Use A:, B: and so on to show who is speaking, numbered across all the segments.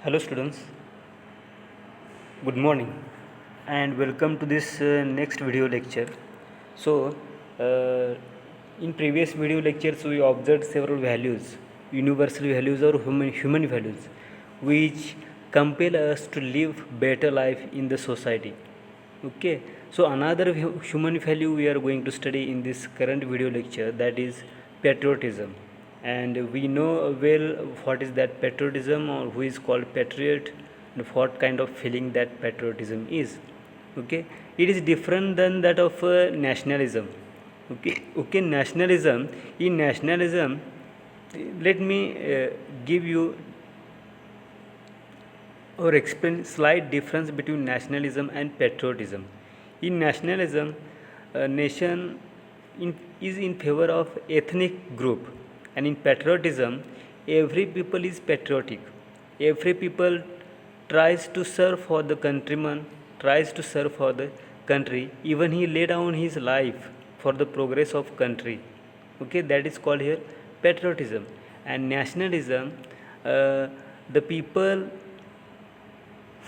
A: Hello students, good morning and welcome to this next video lecture. So, uh, in previous video lectures we observed several values, universal values or human values, which compel us to live better life in the society. Okay, so another human value we are going to study in this current video lecture, that is patriotism. And we know well what is that patriotism, or who is called patriot, and what kind of feeling that patriotism is. Okay, it is different than that of nationalism. Okay, nationalism. In nationalism, let me give you or explain slight difference between nationalism and patriotism. In nationalism, a nation is in favor of ethnic group, and in patriotism, every people is patriotic. Every people tries to serve for the countryman, tries to serve for the country. Even he lay down his life for the progress of country. Okay, that is called here patriotism. And nationalism, the people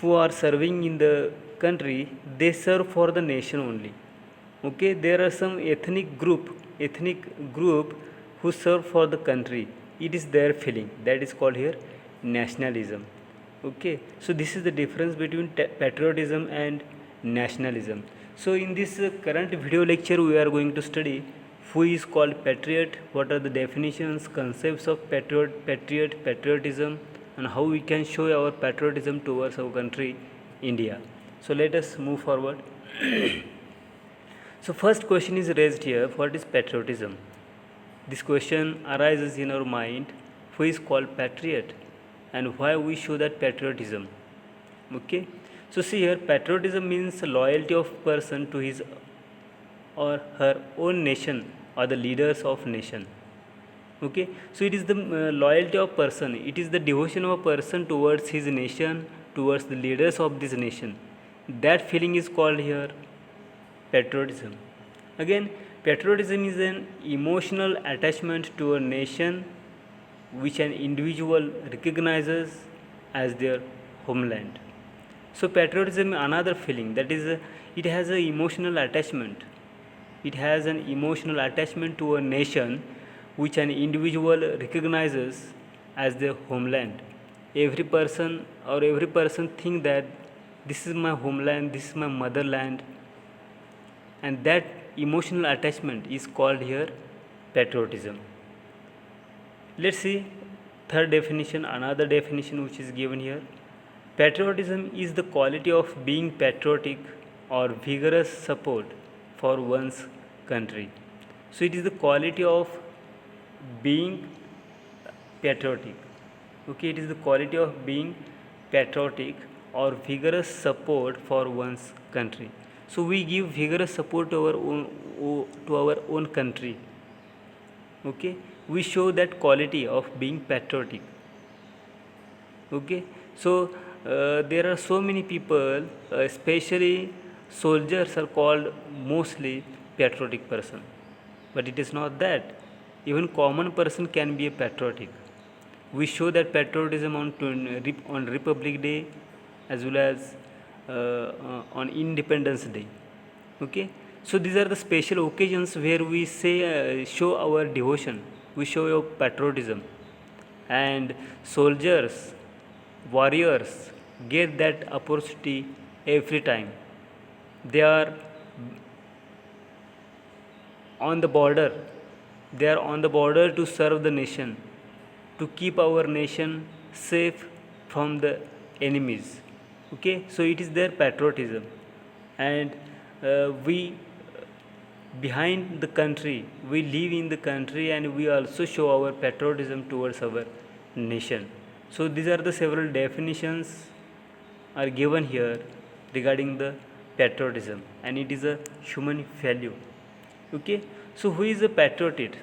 A: who are serving in the country, they serve for the nation only. Okay, there are some ethnic group who serve for the country. It is their feeling, that is called here nationalism. Okay, so this is the difference between patriotism and nationalism. So in this current video lecture we are going to study who is called patriot, what are the definitions, concepts of patriotism, and how we can show our patriotism towards our country India. So let us move forward. So first question is raised here, what is patriotism? This question arises in our mind, who is called patriot and why we show that patriotism. Okay, so see here, patriotism means loyalty of person to his or her own nation or the leaders of nation. Okay, so it is the loyalty of person, it is the devotion of a person towards his nation, towards the leaders of this nation. That feeling is called here patriotism. Again, patriotism is an emotional attachment to a nation which an individual recognizes as their homeland. So patriotism another feeling, that is it has an emotional attachment. It has an emotional attachment to a nation which an individual recognizes as their homeland. Every person think that this is my homeland, this is my motherland, and that emotional attachment is called here patriotism. Let's see third definition, another definition which is given here. Patriotism is the quality of being patriotic or vigorous support for one's country. So it is the quality of being patriotic. Okay, it is the quality of being patriotic or vigorous support for one's country. So we give vigorous support to our own country. Okay, we show that quality of being patriotic. Okay, so there are so many people, especially soldiers are called mostly patriotic person, but it is not that. Even common person can be a patriotic. We show that patriotism on Republic Day as well as on Independence Day. Okay, so these are the special occasions where we say show our devotion, we show our patriotism, and soldiers, warriors get that opportunity every time. They are on the border, they are on the border to serve the nation, to keep our nation safe from the enemies. Okay, so it is their patriotism. And we behind the country, we live in the country, and we also show our patriotism towards our nation. So these are the several definitions are given here regarding the patriotism, and it is a human value. Okay, so who is a patriot?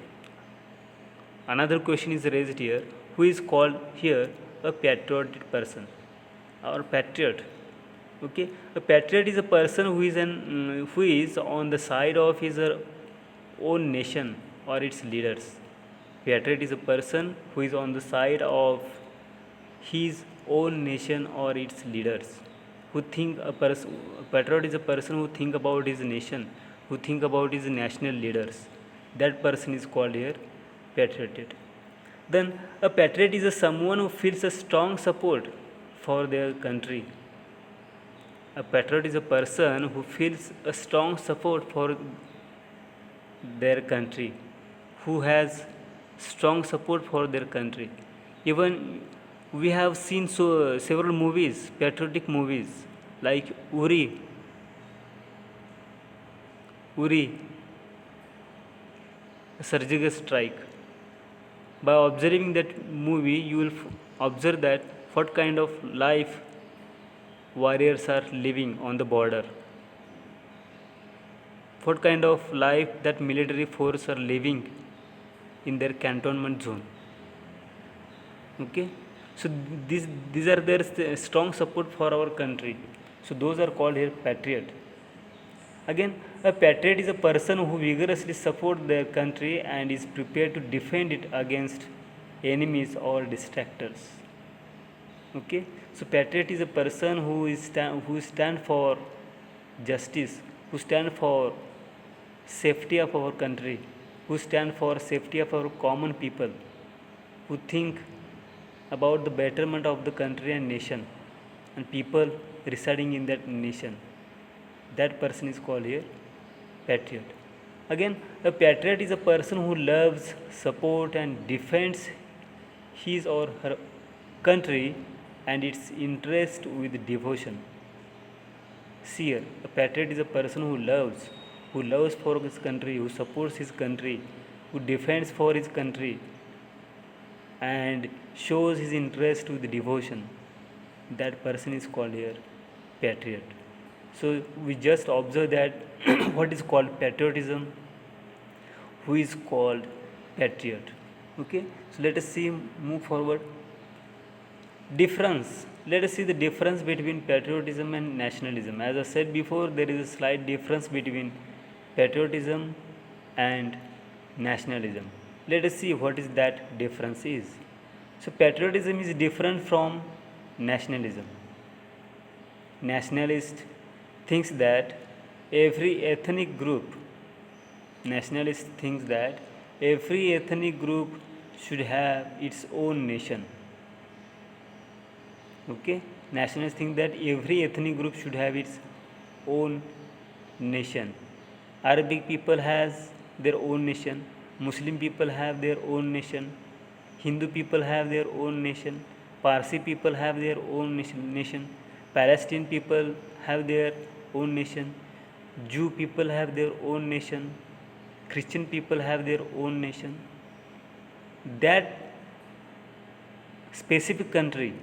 A: Another question is raised here, who is called here a patriotic person or patriot. Okay, a patriot is a person who is on the side of his own nation or its leaders. Patriot is a person who is on the side of his own nation or its leaders. Who think a person patriot is a person who think about his nation, who think about his national leaders. That person is called here patriot. Then a patriot is a someone who feels a strong support for their country. A patriot is a person who feels a strong support for their country, who has strong support for their country. Even we have seen several movies, patriotic movies, like Uri, a surgical strike. By observing that movie, you will observe that what kind of life warriors are living on the border, what kind of life that military force are living in their cantonment zone. Okay, so these are their strong support for our country. So those are called here patriot. Again, a patriot is a person who vigorously supports their country and is prepared to defend it against enemies or distractors. Okay, so patriot is a person who stand for justice, who stand for safety of our country, who stand for safety of our common people, who think about the betterment of the country and nation and people residing in that nation. That person is called here patriot. Again, a patriot is a person who loves, support and defends his or her country and its interest with devotion. See here, a patriot is a person who loves for his country, who supports his country, who defends for his country and shows his interest with devotion. That person is called here patriot. So we just observe that what is called patriotism, who is called patriot. Okay, so let us see, move forward. Difference. Let us see the difference between patriotism and nationalism. As I said before, there is a slight difference between patriotism and nationalism. Let us see what is that difference is. So patriotism is different from nationalism. Nationalist thinks that every ethnic group, nationalist thinks that every ethnic group should have its own nation. Okay, nationalists think that every ethnic group should have its own nation. Arabic people has their own nation, Muslim people have their own nation, Hindu people have their own nation, Parsi people have their own nation, Palestinian people have their own nation, Jew people have their own nation, Christian people have their own nation. That specific country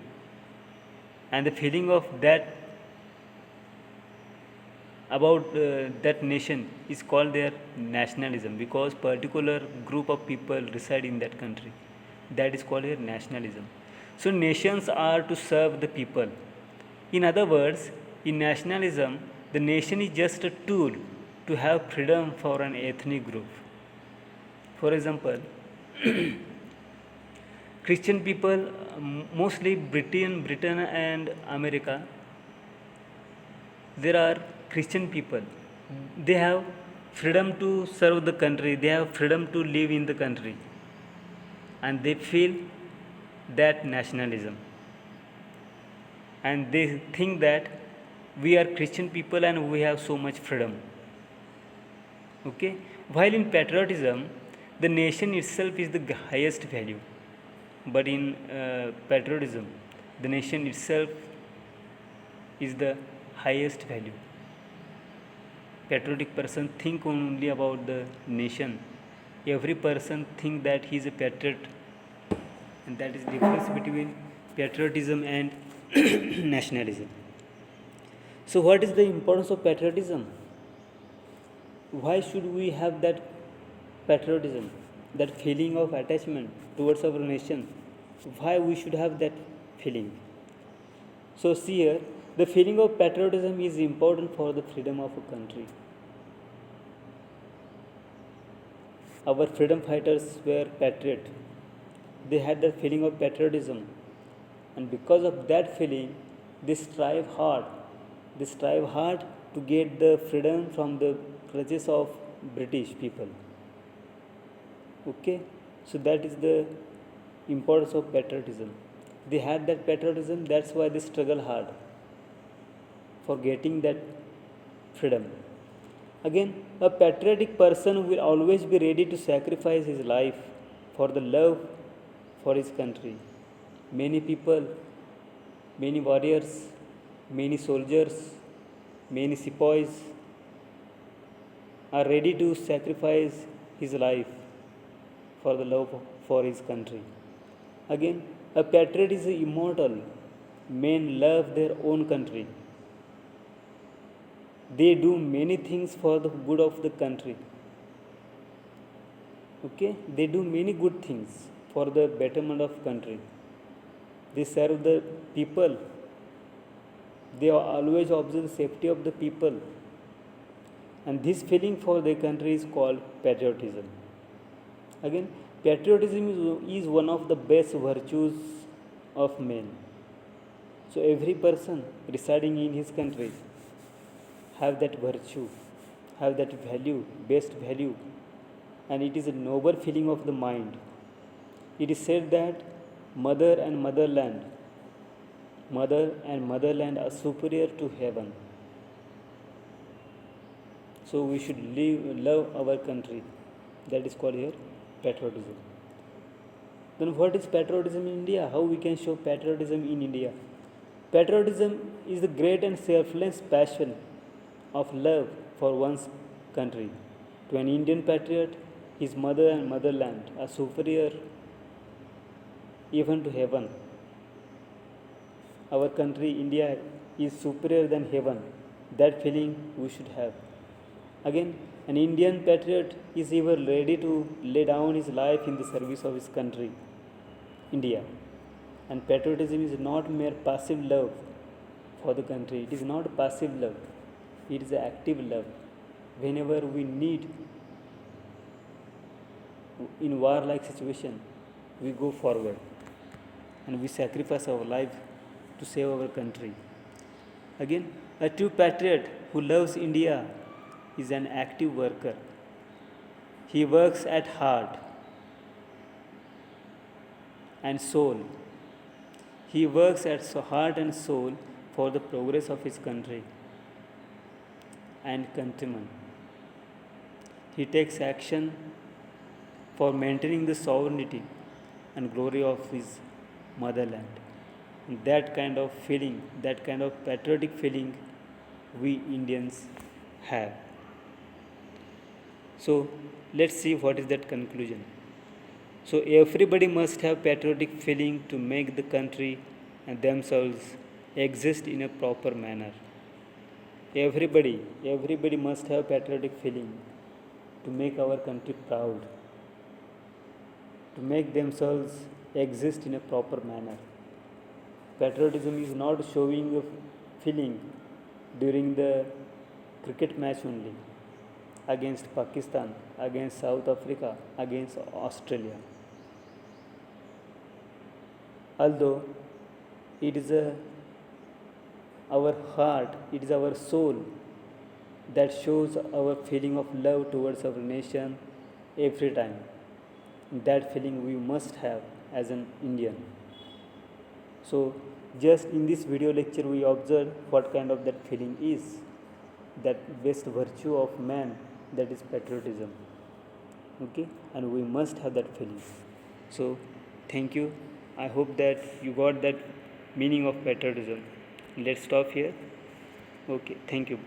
A: and the feeling of that about that nation is called their nationalism, because particular group of people reside in that country. That is called their nationalism. So nations are to serve the people. In other words, in nationalism, the nation is just a tool to have freedom for an ethnic group. For example, Christian people, mostly Britain and America, there are Christian people. They have freedom to serve the country, they have freedom to live in the country, and they feel that nationalism. And they think that we are Christian people and we have so much freedom. Okay? While in patriotism, the nation itself is the highest value. But in patriotism, the nation itself is the highest value. Patriotic person think only about the nation. Every person think that he is a patriot, and that is the difference between patriotism and nationalism. So what is the importance of patriotism? Why should we have that patriotism, that feeling of attachment towards our nation? Why we should have that feeling? So see here, the feeling of patriotism is important for the freedom of a country. Our freedom fighters were patriot. They had that feeling of patriotism. And because of that feeling, they strive hard to get the freedom from the clutches of British people. Okay, so that is the importance of patriotism. They had that patriotism, that's why they struggle hard for getting that freedom. Again, a patriotic person will always be ready to sacrifice his life for the love for his country. Many people, many warriors, many soldiers, many sepoys are ready to sacrifice his life for the love for his country. Again, a patriot is immortal. Men love their own country. They do many things for the good of the country. Okay, they do many good things for the betterment of country. They serve the people. They always observe the safety of the people. And this feeling for their country is called patriotism. Again, patriotism is one of the best virtues of men. So every person residing in his country have that virtue, have that value, best value, and it is a noble feeling of the mind. It is said that mother and motherland are superior to heaven. So we should love our country. That is called here patriotism. Then what is patriotism in India? How we can show patriotism in India? Patriotism is the great and selfless passion of love for one's country. To an Indian patriot, his mother and motherland are superior even to heaven. Our country, India, is superior than heaven. That feeling we should have. Again, an Indian patriot is ever ready to lay down his life in the service of his country, India. And patriotism is not mere passive love for the country. It is not passive love. It is active love. Whenever we need in war-like situation, we go forward and we sacrifice our life to save our country. Again, a true patriot who loves India is an active worker. He works at heart and soul. He works at heart and soul for the progress of his country and countrymen. He takes action for maintaining the sovereignty and glory of his motherland. And that kind of feeling, that kind of patriotic feeling, we Indians have. So let's see what is that conclusion. So everybody must have patriotic feeling to make the country and themselves exist in a proper manner. Everybody must have patriotic feeling to make our country proud, to make themselves exist in a proper manner. Patriotism is not showing a feeling during the cricket match only against Pakistan, against South Africa, against Australia. Although it is our heart, it is our soul that shows our feeling of love towards our nation every time. That feeling we must have as an Indian. So just in this video lecture we observe what kind of that feeling is, that best virtue of man, that is patriotism. Okay, and we must have that feeling. So thank you. I hope that you got that meaning of patriotism. Let's stop here. Okay, thank you.